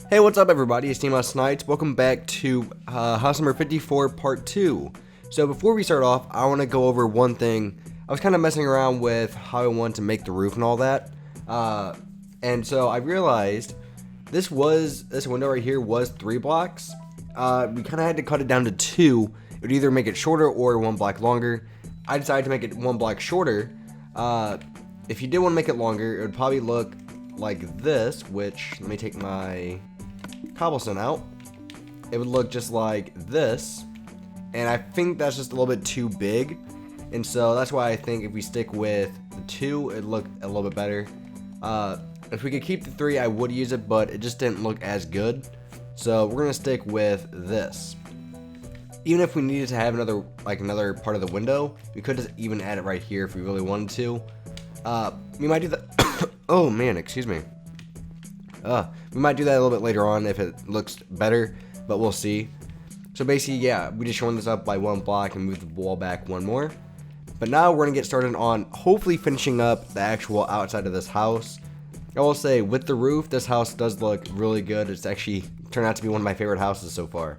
Hey, what's up everybody, it's SNipEz. Welcome back to house number 54 part 2. So before we start off, I want to go over one thing. I was kind of messing around with how I want to make the roof and all that. And so I realized this window right here was 3 blocks. We kind of had to cut it down to 2. It would either make it shorter or 1 block longer. I decided to make it 1 block shorter. If you did want to make it longer, it would probably look like this, which, let me take my cobblestone out. It would look just like this, and I think that's just a little bit too big, and so that's why I think if we stick with the 2, it'd look a little bit better. If we could keep the 3, I would use it, but it just didn't look as good, so we're gonna stick with this. Even if we needed to have another part of the window, we could just even add it right here if we really wanted to. We might do that. Oh man, excuse me. We might do that a little bit later on if it looks better, but we'll see. So basically, yeah, we just shortened this up by 1 block and moved the wall back 1 more. But now we're gonna get started on hopefully finishing up the actual outside of this house. I will say, with the roof, this house does look really good. It's actually turned out to be one of my favorite houses so far.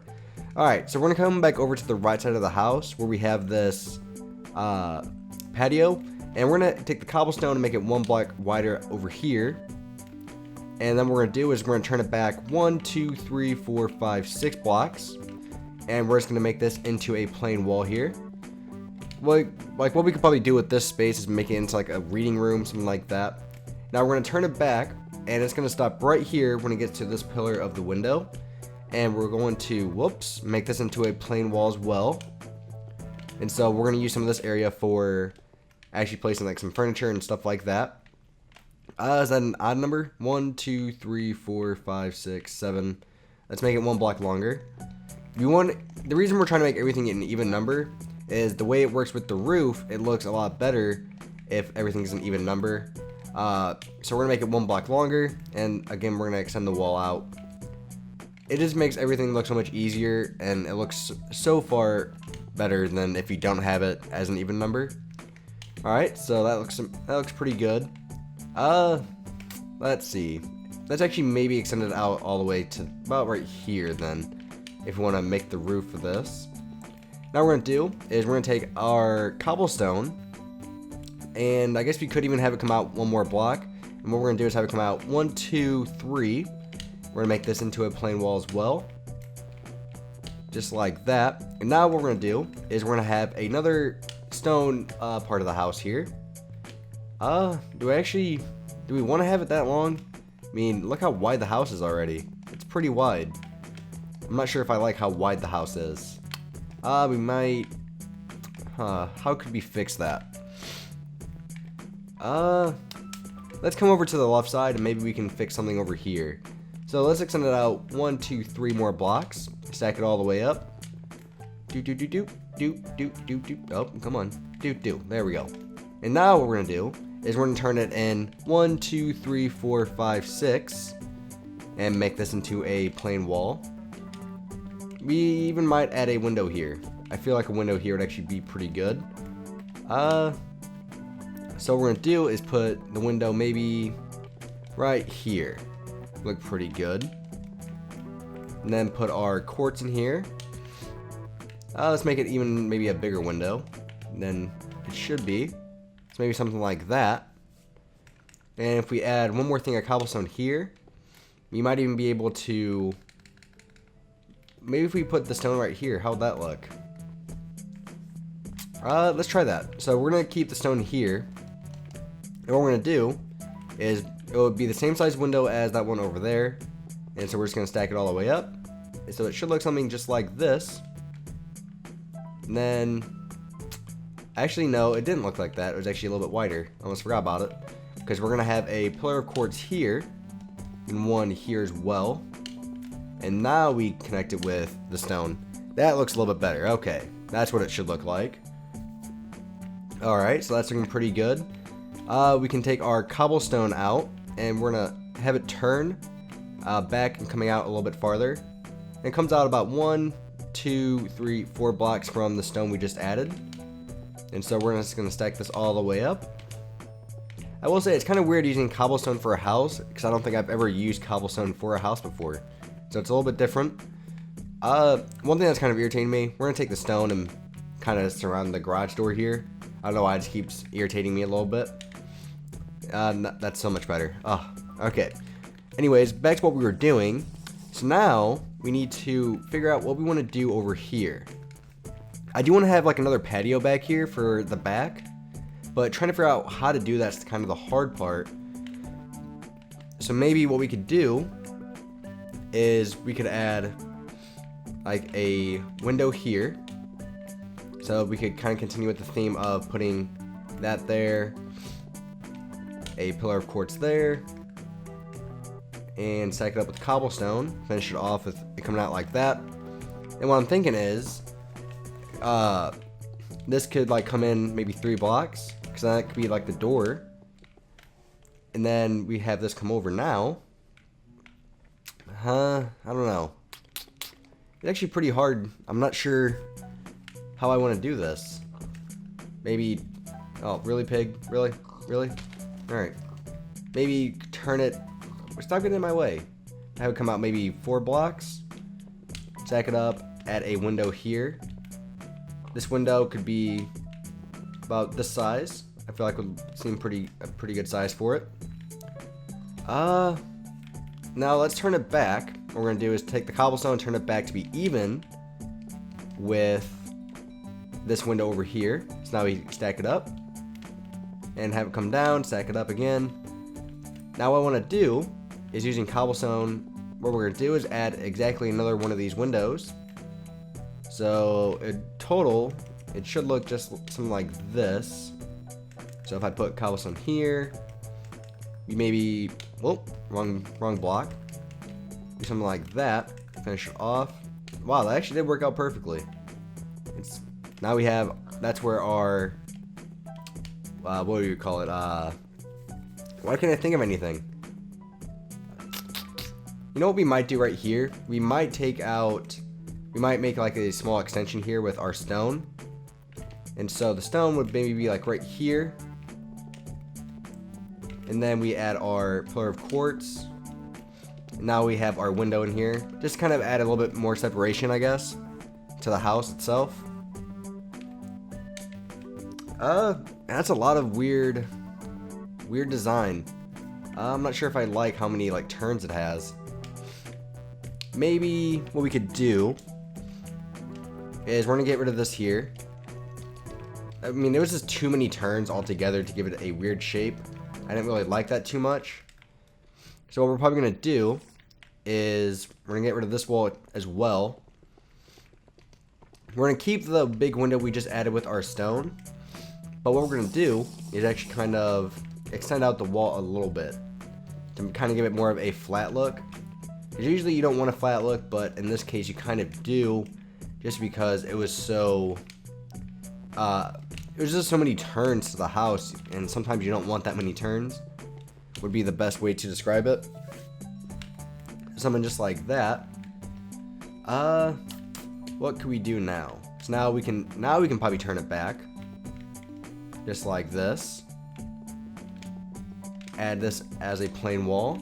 Alright, so we're gonna come back over to the right side of the house where we have this patio. And we're gonna take the cobblestone and make it 1 block wider over here. And then what we're gonna do is we're gonna turn it back 1, 2, 3, 4, 5, 6 blocks. And we're just gonna make this into a plain wall here. Like what we could probably do with this space is make it into like a reading room, something like that. Now we're gonna turn it back, and it's gonna stop right here when it gets to this pillar of the window. And we're going to, make this into a plain wall as well. And so we're gonna use some of this area for actually placing like some furniture and stuff like that. Is that an odd number? 1, 2, 3, 4, 5, 6, 7. Let's make it 1 block longer. The reason we're trying to make everything an even number is the way it works with the roof. It looks a lot better if everything's an even number. So we're gonna make it 1 block longer, and again we're gonna extend the wall out. It just makes everything look so much easier, and it looks so far better than if you don't have it as an even number. Alright, so that looks pretty good. Let's see. Let's actually maybe extend it out all the way to about right here then, if we want to make the roof of this. Now what we're going to do is we're going to take our cobblestone, and I guess we could even have it come out 1 more block. And what we're going to do is have it come out 1, 2, 3. We're going to make this into a plain wall as well. Just like that. And now what we're going to do is we're going to have another stone part of the house here. Do we want to have it that long? I mean, look how wide the house is already. It's pretty wide. I'm not sure if I like how wide the house is. We might, how could we fix that? Let's come over to the left side and maybe we can fix something over here. So let's extend it out 1, 2, 3 more blocks. Stack it all the way up. Oh, come on. There we go. And now what we're gonna do is we're gonna turn it in 1, 2, 3, 4, 5, 6, and make this into a plain wall. We even might add a window here. I feel like a window here would actually be pretty good. So what we're gonna do is put the window maybe right here. Look pretty good. And then put our quartz in here. Let's make it even maybe a bigger window than it should be. So maybe something like that. And if we add 1 more thing of cobblestone here, we might even be able to, maybe if we put the stone right here, how'd that look? Let's try that. So we're gonna keep the stone here, and what we're gonna do is it would be the same size window as that one over there, and so we're just gonna stack it all the way up, and so it should look something just like this. And then, actually no, it didn't look like that. It was actually a little bit wider. I almost forgot about it, because we're gonna have a pillar of quartz here and 1 here as well. And now we connect it with the stone. That looks a little bit better. Okay, that's what it should look like. Alright, so that's looking pretty good. We can take our cobblestone out, and we're gonna have it turn back and coming out a little bit farther. And it comes out about 1, 2, 3, 4 blocks from the stone we just added. And so we're just gonna stack this all the way up. I will say it's kind of weird using cobblestone for a house, because I don't think I've ever used cobblestone for a house before. So it's a little bit different. One thing that's kind of irritating me, we're going to take the stone and kind of surround the garage door here. I don't know why it just keeps irritating me a little bit. That's so much better. Oh, okay. Anyways, back to what we were doing. So now we need to figure out what we want to do over here. I do want to have like another patio back here for the back, but trying to figure out how to do that's kind of the hard part. So maybe what we could do is we could add like a window here. So we could kind of continue with the theme of putting that there, a pillar of quartz there, and stack it up with cobblestone, finish it off with it coming out like that. And what I'm thinking is, this could like come in maybe 3 blocks, because that could be like the door. And then we have this come over now. I don't know. It's actually pretty hard. I'm not sure how I want to do this. Maybe, oh, really, pig? Really? Really? Alright. Maybe turn it, stop getting in my way. Have it come out maybe 4 blocks. Stack it up, add a window here. This window could be about this size. I feel like would seem a pretty good size for it. Now let's turn it back. What we're gonna do is take the cobblestone and turn it back to be even with this window over here. So now we stack it up and have it come down, stack it up again. Now what I want to do is using cobblestone, what we're gonna do is add exactly another one of these windows. So in total, it should look just something like this. So if I put cobblestone here, we maybe, whoa, wrong block. Do something like that. Finish it off. Wow, that actually did work out perfectly. Now we have, that's where our, what do you call it? Why can't I think of anything? You know what we might do right here? We might take out, we might make like a small extension here with our stone. And so the stone would maybe be like right here. And then we add our pillar of quartz. Now we have our window in here. Just kind of add a little bit more separation, I guess, to the house itself. That's a lot of weird design. I'm not sure if I like how many like turns it has. Maybe what we could do is we're gonna get rid of this here. I mean, it was just too many turns altogether to give it a weird shape. I didn't really like that too much. So what we're probably gonna do is we're gonna get rid of this wall as well. We're gonna keep the big window we just added with our stone. But what we're gonna do is actually kind of extend out the wall a little bit to kind of give it more of a flat look. Because usually you don't want a flat look, but in this case you kind of do, just because it was so, it was just so many turns to the house, and sometimes you don't want that many turns, would be the best way to describe it. Something just like that. What can we do now? So now we can probably turn it back. Just like this. Add this as a plain wall.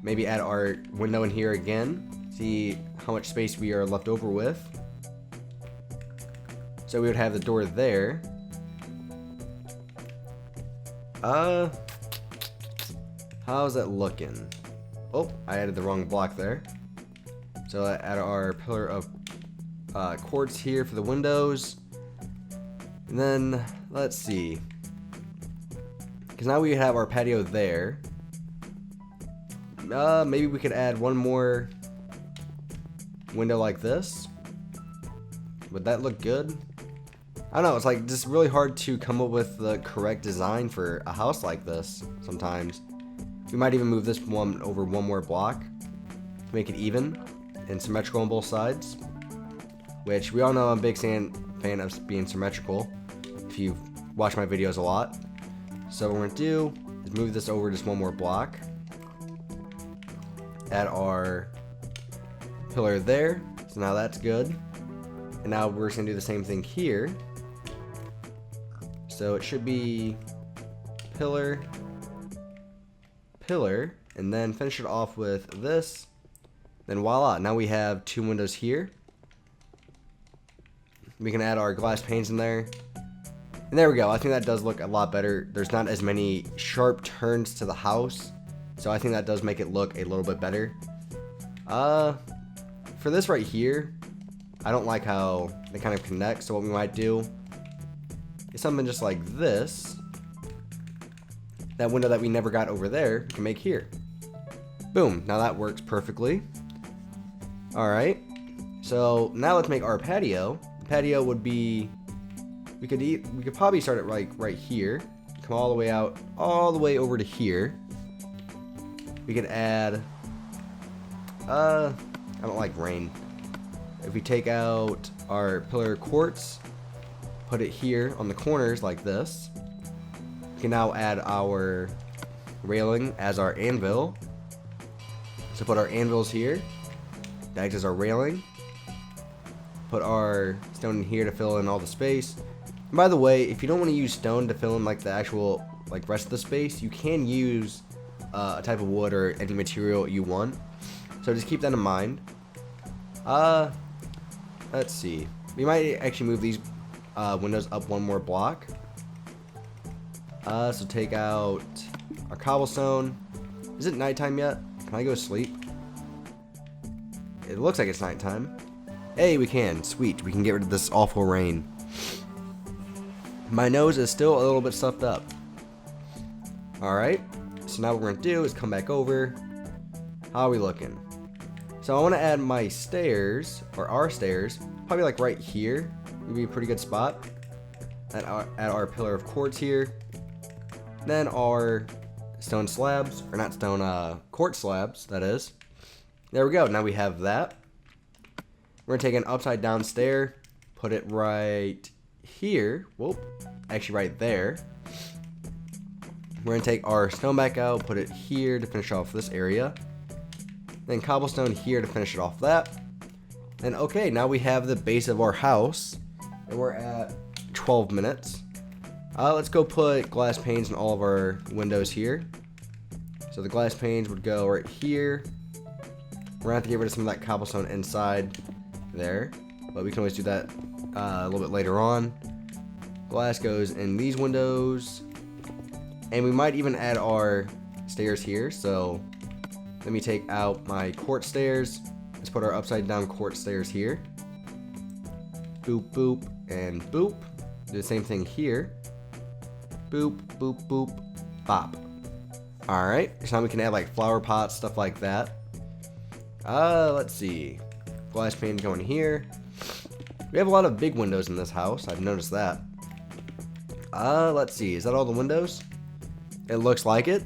Maybe add our window in here again. See how much space we are left over with. So we would have the door there. How's that looking? Oh, I added the wrong block there. So I add our pillar of quartz here for the windows. And then, let's see. Because now we have our patio there. Maybe we could add one more window like this. Would that look good? I don't know, it's like just really hard to come up with the correct design for a house like this sometimes. We might even move this one over one more block to make it even and symmetrical on both sides. Which we all know I'm a big fan of being symmetrical if you've watched my videos a lot. So what we're going to do is move this over just one more block. Add our pillar there. So now that's good. And now we're just going to do the same thing here. So it should be pillar, pillar, and then finish it off with this. Then voila, now we have 2 windows here. We can add our glass panes in there. And there we go. I think that does look a lot better. There's not as many sharp turns to the house, so I think that does make it look a little bit better. For this right here, I don't like how they kind of connect, so what we might do is something just like this. That window that we never got over there, we can make here. Boom, now that works perfectly. Alright, so now let's make our patio. The patio would be, we could probably start it like right here. Come all the way out, all the way over to here. We could add, I don't like rain. If we take out our pillar quartz, put it here on the corners like this. We can now add our railing as our anvil. So put our anvils here. That acts as our railing. Put our stone in here to fill in all the space. And by the way, if you don't want to use stone to fill in like the actual like rest of the space, you can use a type of wood or any material you want. So just keep that in mind. Let's see. We might actually move these windows up 1 more block. So take out our cobblestone. Is it nighttime yet? Can I go sleep? It looks like it's nighttime. Hey, we can. Sweet. We can get rid of this awful rain. My nose is still a little bit stuffed up. Alright. So now what we're going to do is come back over. How are we looking? So I want to add my stairs, or our stairs, probably like right here. Would be a pretty good spot. Add our pillar of quartz here. Then our stone slabs, or not stone, quartz slabs, that is. There we go. Now we have that. We're going to take an upside down stair, put it right here. Whoop. Actually right there. We're going to take our stone back out, put it here to finish off this area. Then cobblestone here to finish it off that. And okay, now we have the base of our house. And we're at 12 minutes. Let's go put glass panes in all of our windows here. So the glass panes would go right here. We're gonna have to get rid of some of that cobblestone inside there, but we can always do that a little bit later on. Glass goes in these windows, and we might even add our stairs here. So let me take out my quartz stairs. Let's put our upside down quartz stairs here. Boop, boop, and boop. Do the same thing here. Boop, boop, boop, bop. Alright, so now we can add like flower pots, stuff like that. Let's see. Glass pane going here. We have a lot of big windows in this house. I've noticed that. Let's see. Is that all the windows? It looks like it.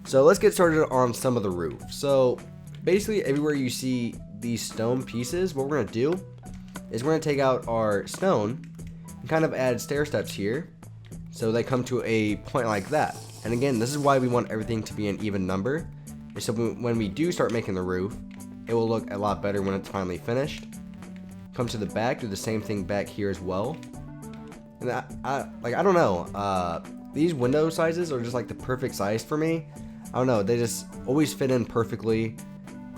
So let's get started on some of the roof. So basically everywhere you see these stone pieces, what we're going to do is we're going to take out our stone and kind of add stair steps here. So they come to a point like that. And again, this is why we want everything to be an even number. So when we do start making the roof, it will look a lot better when it's finally finished. Come to the back, do the same thing back here as well. And I don't know. These window sizes are just like the perfect size for me. I don't know. They just always fit in perfectly.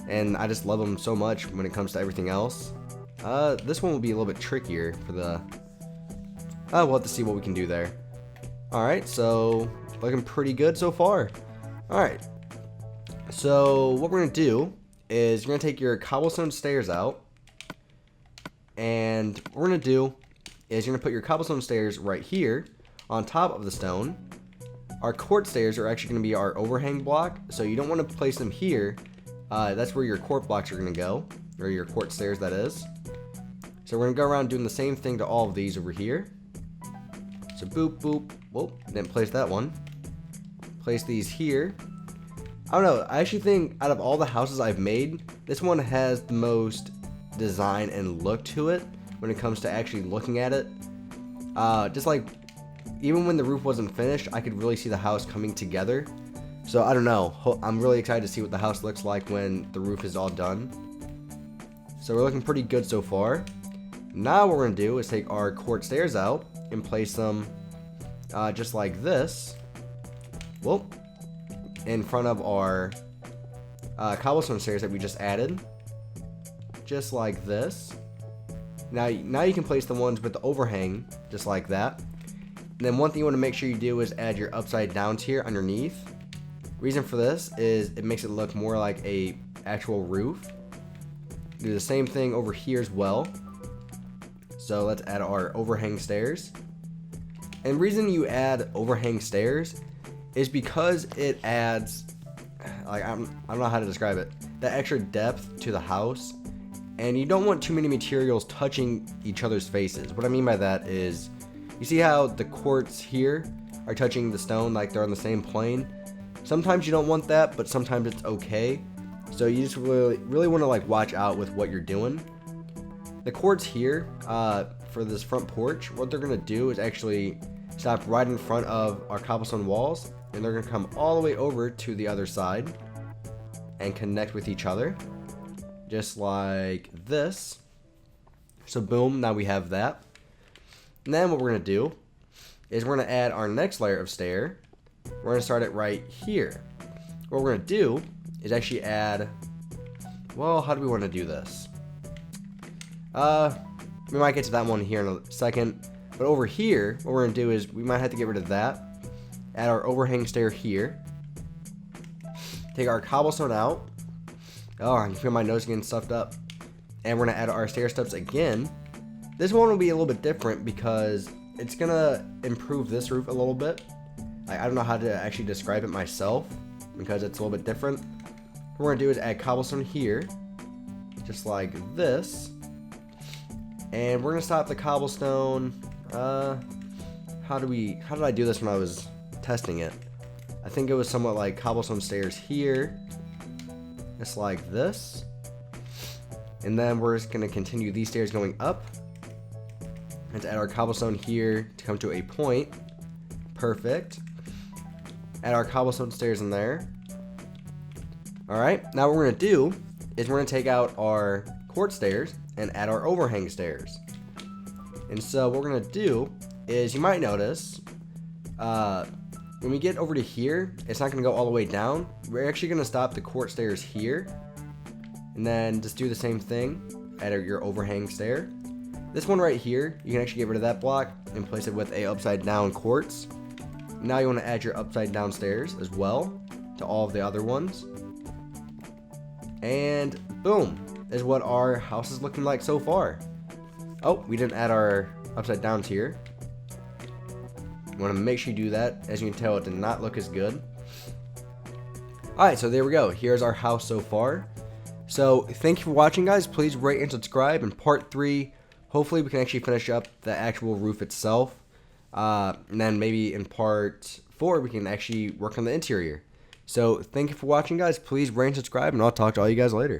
And I just love them so much when it comes to everything else. This one will be a little bit trickier for the... we'll have to see what we can do there. Alright, so looking pretty good so far. Alright. So what we're going to do is you're going to take your cobblestone stairs out. And what we're going to do is you're going to put your cobblestone stairs right here on top of the stone. Our quartz stairs are actually going to be our overhang block. So you don't want to place them here. That's where your quartz blocks are going to go. Or your quartz stairs, that is. So we're going to go around doing the same thing to all of these over here. So boop, boop. Whoa, didn't place that one. Place these here. I don't know. I actually think out of all the houses I've made, this one has the most design and look to it when it comes to actually looking at it. Just like, even when the roof wasn't finished, I could really see the house coming together. So I don't know. I'm really excited to see what the house looks like when the roof is all done. So we're looking pretty good so far. Now what we're going to do is take our quartz stairs out and place them just like this. well, in front of our cobblestone stairs that we just added, just like this. Now you can place the ones with the overhang just like that. And then one thing you want to make sure you do is add your upside down tier underneath. Reason for this is it makes it look more like a actual roof. Do the same thing over here as well. So let's add our overhang stairs. And the reason you add overhang stairs is because it adds, like, I don't know how to describe it, that extra depth to the house. And you don't want too many materials touching each other's faces. What I mean by that is, you see how the quartz here are touching the stone like they're on the same plane? Sometimes you don't want that, but sometimes it's okay. So you just really want to like watch out with what you're doing. The quartz here, for this front porch, what they're going to do is actually stop right in front of our cobblestone walls, and they're going to come all the way over to the other side and connect with each other, just like this. So boom, now we have that. And then what we're going to do is we're going to add our next layer of stair. We're going to start it right here. What we're going to do is actually add, well, how do we want to do this? We might get to that one here in a second. But over here, what we're going to do is we might have to get rid of that. Add our overhang stair here. Take our cobblestone out. Oh, I can feel my nose getting stuffed up. And we're going to add our stair steps again. This one will be a little bit different because it's going to improve this roof a little bit. I don't know how to actually describe it myself because it's a little bit different. What we're going to do is add cobblestone here, just like this. And we're going to stop the cobblestone. How did I do this when I was testing it? I think it was somewhat like cobblestone stairs here, just like this. And then we're just going to continue these stairs going up. Let's add our cobblestone here to come to a point. Perfect. Add our cobblestone stairs in there. Alright, now what we're going to do is we're going to take out our quartz stairs and add our overhang stairs. And so what we're going to do is, you might notice, when we get over to here, it's not going to go all the way down. We're actually going to stop the quartz stairs here. And then just do the same thing. Add your overhang stair. This one right here, you can actually get rid of that block and place it with a upside down quartz. Now you want to add your upside down stairs as well to all of the other ones. And boom, is what our house is looking like so far. Oh, we didn't add our upside down tier. You want to make sure you do that. As you can tell, it did not look as good. Alright, so there we go. Here's our house so far. So thank you for watching, guys. Please rate and subscribe. In part 3, hopefully we can actually finish up the actual roof itself. And then maybe in part 4, we can actually work on the interior. So thank you for watching, guys. Please rate and subscribe, and I'll talk to all you guys later.